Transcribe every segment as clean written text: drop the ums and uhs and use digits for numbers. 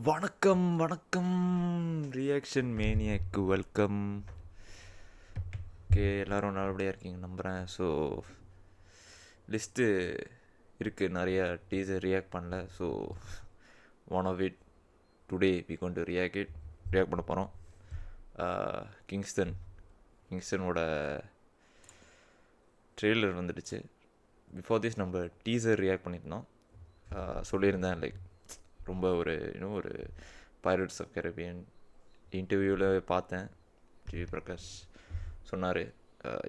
வணக்கம் வணக்கம் reaction மேனியாக்கு welcome. Okay, எல்லோரும் நல்லபடியாக இருக்கீங்க நம்புகிறேன். ஸோ லிஸ்ட்டு இருக்குது, நிறைய டீசர் ரியாக்ட் பண்ணல. So one of it today we going to react பண்ண போகிறோம். கிங்ஸ்டனோட ட்ரெய்லர் வந்துடுச்சு. பிஃபோர் திஸ் நம்ம டீசர் ரியாக்ட் பண்ணியிருந்தோம். சொல்லியிருந்தேன் லைக் ரொம்ப ஒரு ஒரு பைரட்ஸ் ஆஃப் கரீபியன் இன்டர்வியூவில் பார்த்தேன். ஜிவி பிரகாஷ் சொன்னார்,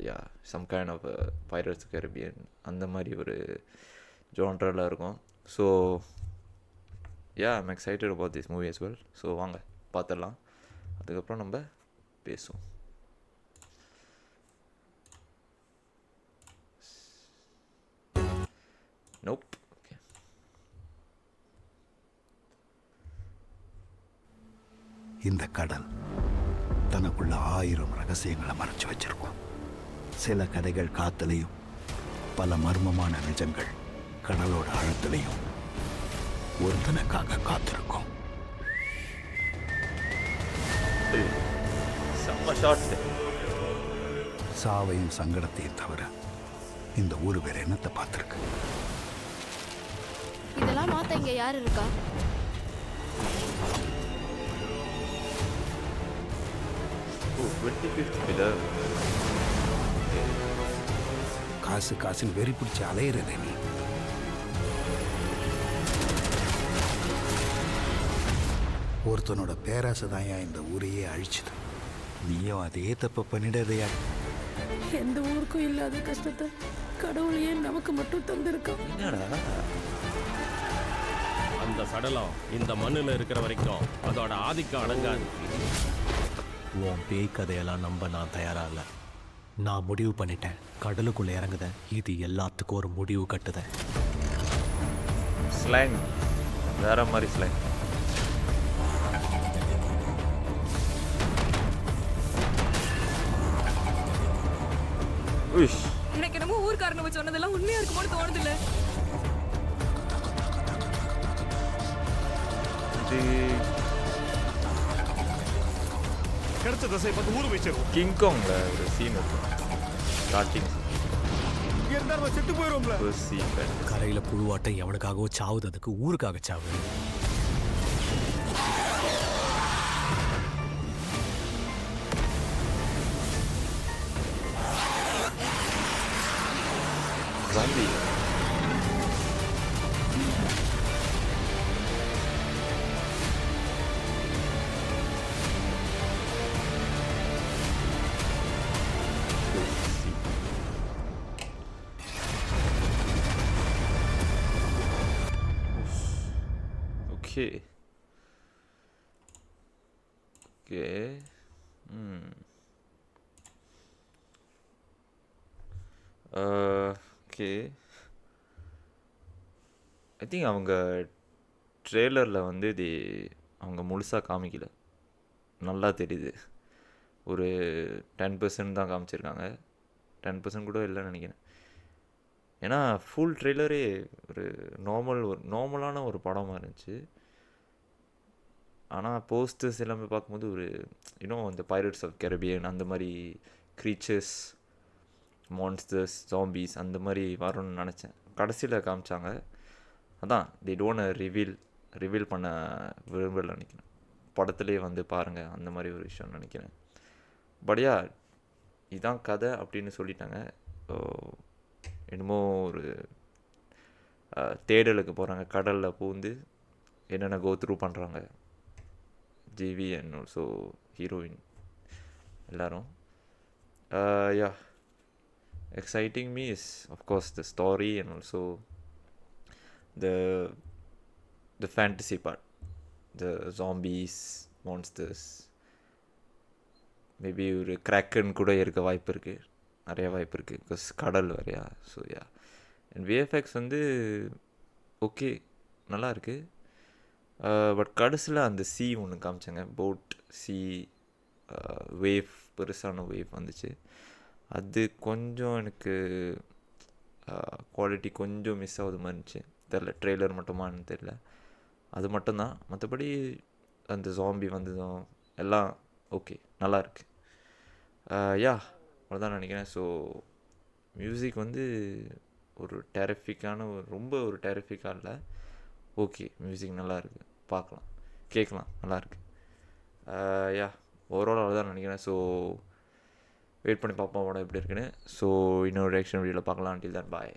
ya some kind of pirates of Caribbean அந்த மாதிரி ஒரு ஜான்ராவில் இருக்கும். So ya I'm excited about this movie as well. So வாங்க பார்த்துடலாம், அதுக்கப்புறம் நம்ம பேசுவோம். நோப். இந்த கடல் தனக்குள்ள 1000 ரகசியங்களை மறைச்சு வச்சிருக்கும். சில கதைகள் காத்துலையும், பல மர்மமான நிஜங்கள் கடலோட ஆழத்திலையும் ஒருத்தனுக்காக காத்திருக்கும். சாவையும் சங்கடத்தையும் தவிர இந்த ஊர் வேற என்னத்தை பார்த்திருக்கு? இதெல்லாம் மாத்த இங்க யார் இருக்கா? காசு காசுன்னு வெறி பிடிச்சி அலையிறதே நீ. ஒருத்தனோட பேராசை தான் இந்த ஊரையே அழிச்சுது. நீயும் அதே தப்ப பண்ணிடாதையா? எந்த ஊருக்கும் இல்லாத கஷ்டத்தை கடவுளையே நமக்கு மட்டும் தந்திருக்கான். அந்த சடலம் இந்த மண்ணில் இருக்கிற வரைக்கும் அதோட ஆதிக்கம் அடங்காது. உன் பேய் கதையெல்லாம் நம்ப நான் தயாராக இல்லை. நான் முடிவு பண்ணிட்டேன், கடலுக்குள்ளே இறங்குதேன். இது எல்லாத்துக்கும் ஒரு முடிவு கட்டுதேன். ஸ்லாங் வேற மாதிரி ஸ்லாங். எனக்கு என்னமோ ஊர்க்காரங்க சொன்னதெல்லாம் உண்மையா இருக்குமோன்னு தோணுது இல்ல. கிடைச்ச தசை பார்த்து ஊர் வச்சிருவோம். கிங்காங்ல ஒரு சீன் இருக்கும், ஸ்டார்டிங் செத்து போயிடும்ல. கரையில் புழுவாட்டம் எவனுக்காகவோ சாவுது, அதுக்கு ஊருக்காக சாவு. Okay. ஓகே. ஐ திங்க் அவங்க ட்ரெய்லரில் வந்து இது அவங்க முழுசாக காமிக்கல, நல்லா தெரியுது. ஒரு 10% தான் காமிச்சிருக்காங்க, 10% கூட இல்லைன்னு நினைக்கிறேன். ஏன்னா ஃபுல் ட்ரெய்லரே ஒரு நார்மலான ஒரு படமாக இருந்துச்சு. ஆனால் போஸ்டர்ஸ் எல்லாமே பார்க்கும்போது ஒரு இந்த பைரட்ஸ் ஆஃப் கரீபியன் அந்த மாதிரி க்ரீச்சர்ஸ், மான்ஸ்டர்ஸ், ஜாம்பீஸ் அந்த மாதிரி வரும்னு நினச்சேன். கடைசியில் காமிச்சாங்க, அதான் they don't ரிவீல் பண்ண விரும்பல நினைக்கிறேன். படத்துலேயே வந்து பாருங்கள் அந்த மாதிரி ஒரு விஷயம் நினைக்கிறேன். பட்யா இதான் கதை அப்படின்னு சொல்லிட்டாங்க. என்னமோ ஒரு தேடலுக்கு போகிறாங்க, கடலில் பூந்து என்னென்ன கோ த்ரூ பண்ணுறாங்க ஜிவி அண்ட் ஆல்சோ ஹீரோயின் எல்லோரும். யா exciting me is of course the story and also the fantasy part, the zombies, monsters, maybe ஒரு கிராக்கன் கூட இருக்க வாய்ப்பு இருக்குது, நிறைய வாய்ப்பு இருக்குது, பிகாஸ் கடல் வரையா. ஸோ யா அண்ட் விஎஃப்எக்ஸ் வந்து ஓகே, நல்லா இருக்குது. பட் கடைசியில் அந்த சி ஒன்று காமிச்சாங்க, போட் சி வேவ், பெருசான வேவ் வந்துச்சு. அது கொஞ்சம் எனக்கு குவாலிட்டி கொஞ்சம் மிஸ் ஆகுது மாதிரி இருந்துச்சு. தெரில ட்ரெய்லர் மட்டுமான்னு தெரில. அது மட்டும்தான். மற்றபடி அந்த ஜாம்பி வந்ததும் எல்லாம் ஓகே, நல்லா இருக்கு. யா அவ்வளோதான் நினைக்கிறேன். ஸோ மியூசிக் வந்து ஒரு டெரிஃபிக்கான ரொம்ப ஒரு டெரிஃபிக்காக இல்லை, ஓகே மியூசிக் நல்லா இருக்குது, பார்க்கலாம், கேட்கலாம், நல்லாயிருக்கு. யா ஓவரால் அவ்வளோதான் நினைக்கிறேன். ஸோ வெயிட் பண்ணி பார்ப்போம் படம் எப்படி இருக்குன்னு. ஸோ இன்னொரு ரியாக்ஷன் வீடியோவில் பார்க்கலாம். until then bye.